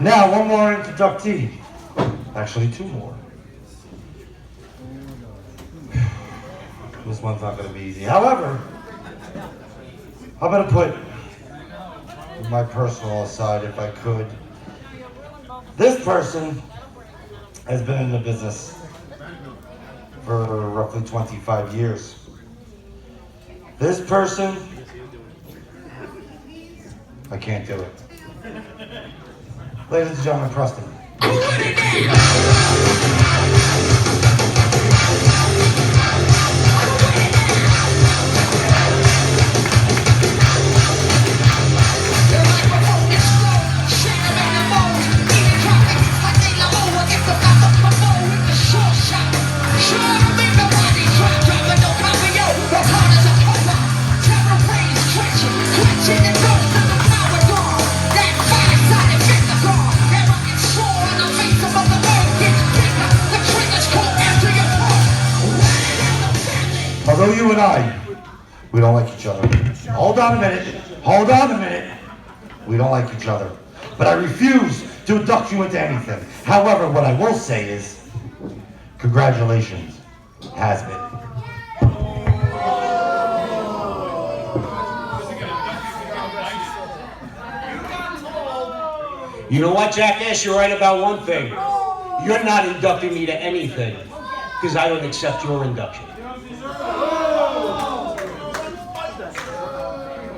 Now, one more inductee. Actually, two more. This one's not going to be easy. However, I'm going to put my personal aside if I could. This person has been in the business for roughly 25 years. This person, I can't do it. Ladies and gentlemen, Preston. Although you and I, we don't like each other. Hold on a minute. We don't like each other. But I refuse to induct you into anything. However, what I will say is, congratulations, has been. You know what, jackass? You're right about one thing. You're not inducting me to anything, because I don't accept your induction.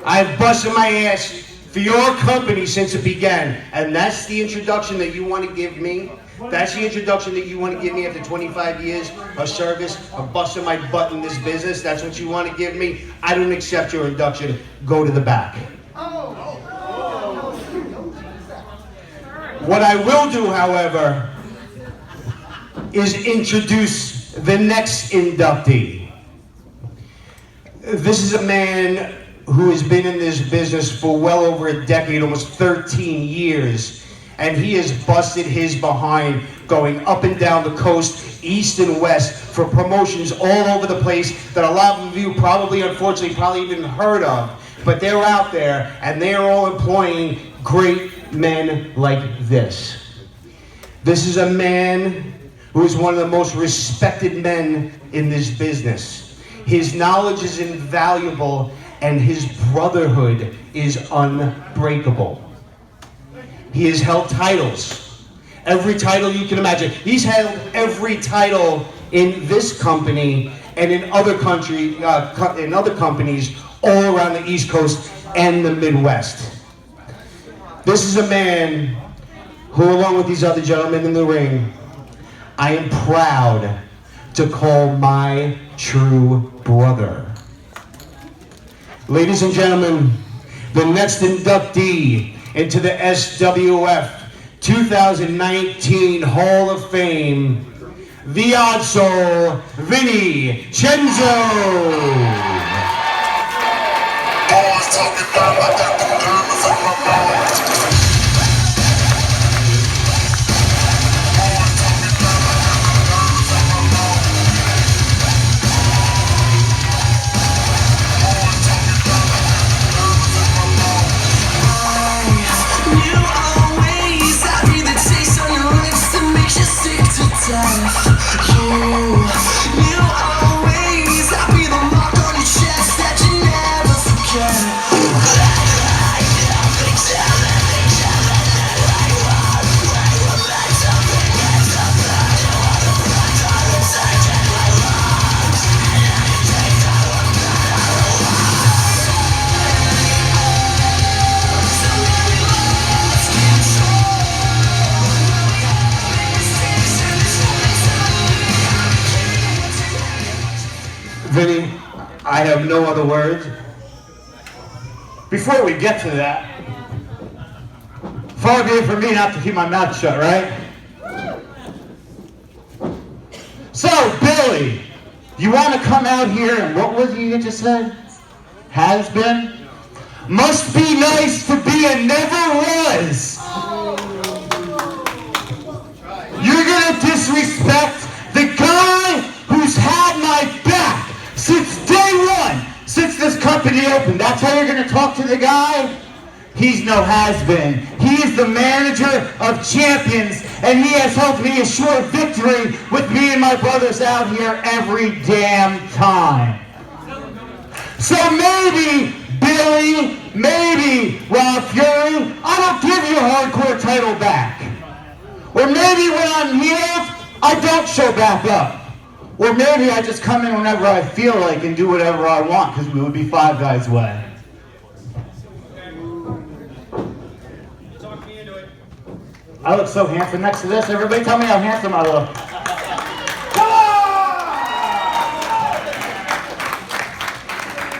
I've busted my ass for your company since it began, and that's the introduction that you want to give me? That's the introduction that you want to give me after 25 years of service, of busting my butt in this business? That's what you want to give me? I don't accept your induction. Go to the back. What I will do, however, is introduce the next inductee. This is a man who has been in this business for well over a decade, almost 13 years, and he has busted his behind going up and down the coast, east and west, for promotions all over the place that a lot of you probably, unfortunately, probably even heard of. But they're out there, and they're all employing great men like this. This is a man who is one of the most respected men in this business. His knowledge is invaluable, and his brotherhood is unbreakable. He has held titles, every title you can imagine. He's held every title in this company and in other companies all around the East Coast and the Midwest. This is a man who, along with these other gentlemen in the ring, I am proud to call my true brother. Ladies and gentlemen, the next inductee into the SWF 2019 Hall of Fame, the Odd Soul, Vinny, Cenzo. Vinny, I have no other words. Before we get to that, far be it from me not to keep my mouth shut, right? So, Billy, you want to come out here and what was it you just said? Has been? Must be nice to be a never was. You're going to disrespect the guy who's had my back since day one, since this company opened. That's how you're going to talk to the guy? he's no has-been. He is the manager of champions, and he has helped me assure victory with me and my brothers out here every damn time. So maybe, Billy, maybe, Rob Fury, I don't give you a hardcore title back. Or maybe when I'm healed, I don't show back up. Or maybe I just come in whenever I feel like and do whatever I want, because we would be Five Guys way. I look so handsome next to this. Everybody tell me how handsome I look. Come on!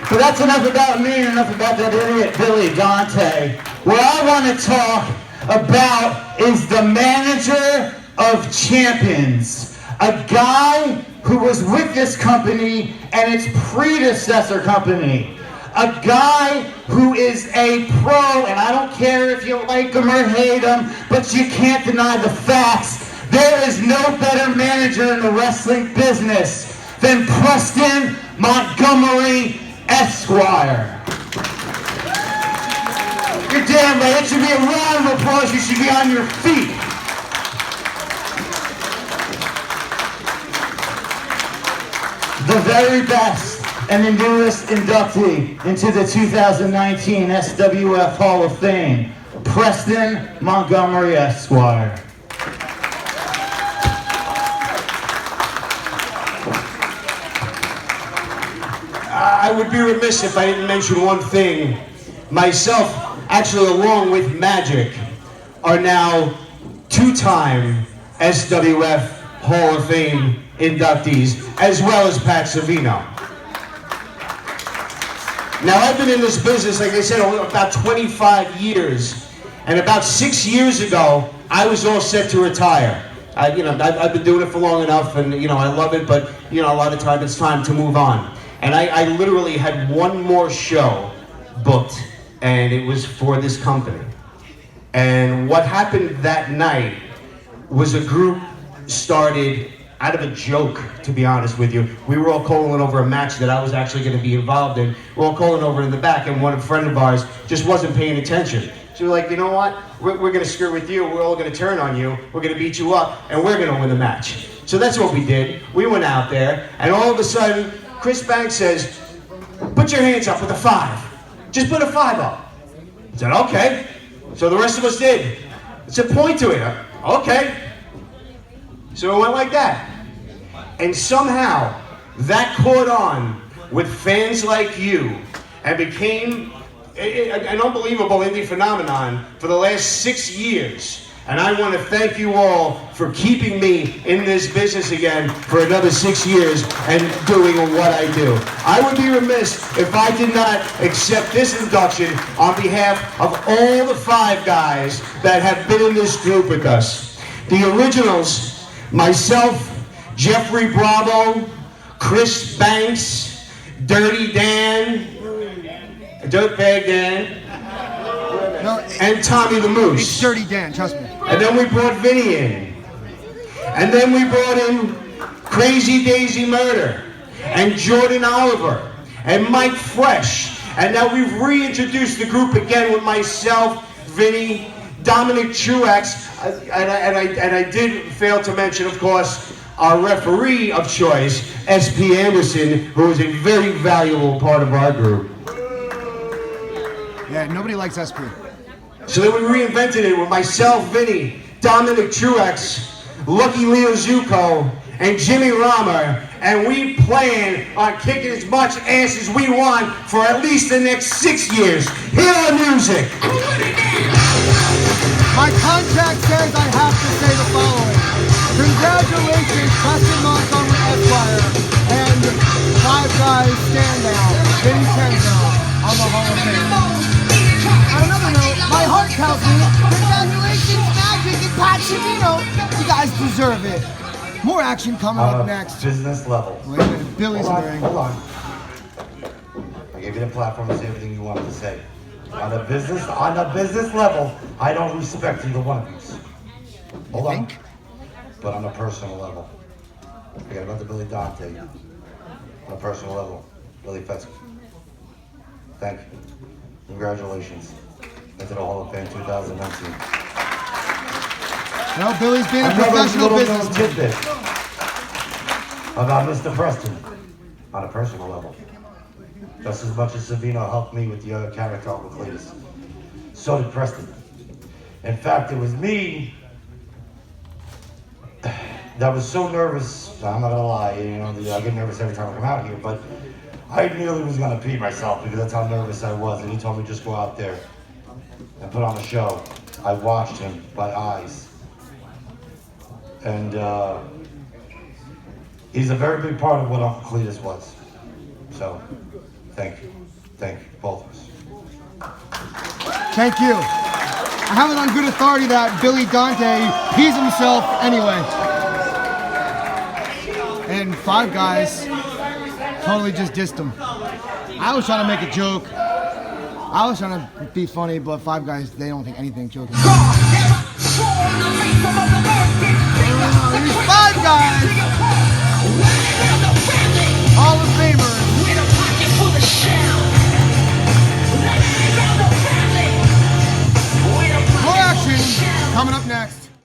But that's enough about me and enough about that idiot Billy Dante. What I want to talk about is the manager of champions. A guy who was with this company and its predecessor company. A guy who is a pro, and I don't care if you like him or hate him, but you can't deny the facts. There is no better manager in the wrestling business than Preston Montgomery, Esquire. You're damn right. It should be a round of applause. You should be on your feet. The very best and the newest inductee into the 2019 SWF Hall of Fame, Preston Montgomery, Esquire. I would be remiss if I didn't mention one thing. Myself, actually along with Magic, are now two-time SWF Hall of Fame inductees, as well as Pat Savino. Now, I've been in this business, like I said, about 25 years, and about 6 years ago, I was all set to retire. I've been doing it for long enough, and I love it, but a lot of times it's time to move on. And I literally had one more show booked, and it was for this company. And what happened that night was a group started out of a joke, to be honest with you. We were all calling over a match that I was actually going to be involved in. We're all calling over in the back, and one friend of ours just wasn't paying attention. So we're like, you know what? We're going to screw with you. We're all going to turn on you. We're going to beat you up, and we're going to win the match. So that's what we did. We went out there, and all of a sudden, Chris Banks says, put your hands up with a 5. Just put a 5 up. I said, okay. So the rest of us did. I said, point to it. Okay. So it went like that. And somehow, that caught on with fans like you and became an unbelievable indie phenomenon for the last 6 years. And I want to thank you all for keeping me in this business again for another 6 years and doing what I do. I would be remiss if I did not accept this induction on behalf of all the 5 guys that have been in this group with us. The originals, myself, Jeffrey Bravo, Chris Banks, Dirty Dan, Dirtbag Dan, and Tommy the Moose. It's Dirty Dan, trust me. And then we brought Vinny in. And then we brought in Crazy Daisy Murder, and Jordan Oliver, and Mike Fresh. And now we've reintroduced the group again with myself, Vinny, Dominic Truax, and I did fail to mention, of course, our referee of choice, S.P. Anderson, who is a very valuable part of our group. Yeah, nobody likes SP. So then we reinvented it with myself, Vinny, Dominic Truax, Lucky Leo Zuko, and Jimmy Rama, and we plan on kicking as much ass as we want for at least the next 6 years. Hear our music. My contract says I have to say the following. Congratulations, Preston Montgomery, Esquire, and 5 Guys standout, Vinny Cenzo, on the Hall of Fame. On another note, my heart tells me, congratulations, Magic and Pat Savino. You guys deserve it. More action coming up next. Business level. Wait a minute, Billy's in the ring. Hold on. I gave you the platform to say everything you wanted to say. On a business level, I don't respect either one of you. Hold on. But on a personal level, forget about the Billy Dante. On a personal level, Billy Fetzke. Thank you. Congratulations. into the Hall of Fame 2019. You know, Billy's being a Another professional little known businessman. tidbit about Mr. Preston on a personal level. Just as much as Savino helped me with the other character with Cletus, so did Preston. In fact, it was me that was so nervous. I'm not gonna lie, you know, I get nervous every time I come out here, but I nearly was gonna pee myself because that's how nervous I was. And he told me just go out there and put on a show. I watched him by eyes, and he's a very big part of what Uncle Cletus was. So, thank you, both of us. Thank you. I have it on good authority that Billy Dante pees himself anyway. And Five Guys totally just dissed him. I was trying to make a joke. I was trying to be funny, but Five Guys, they don't think anything joking.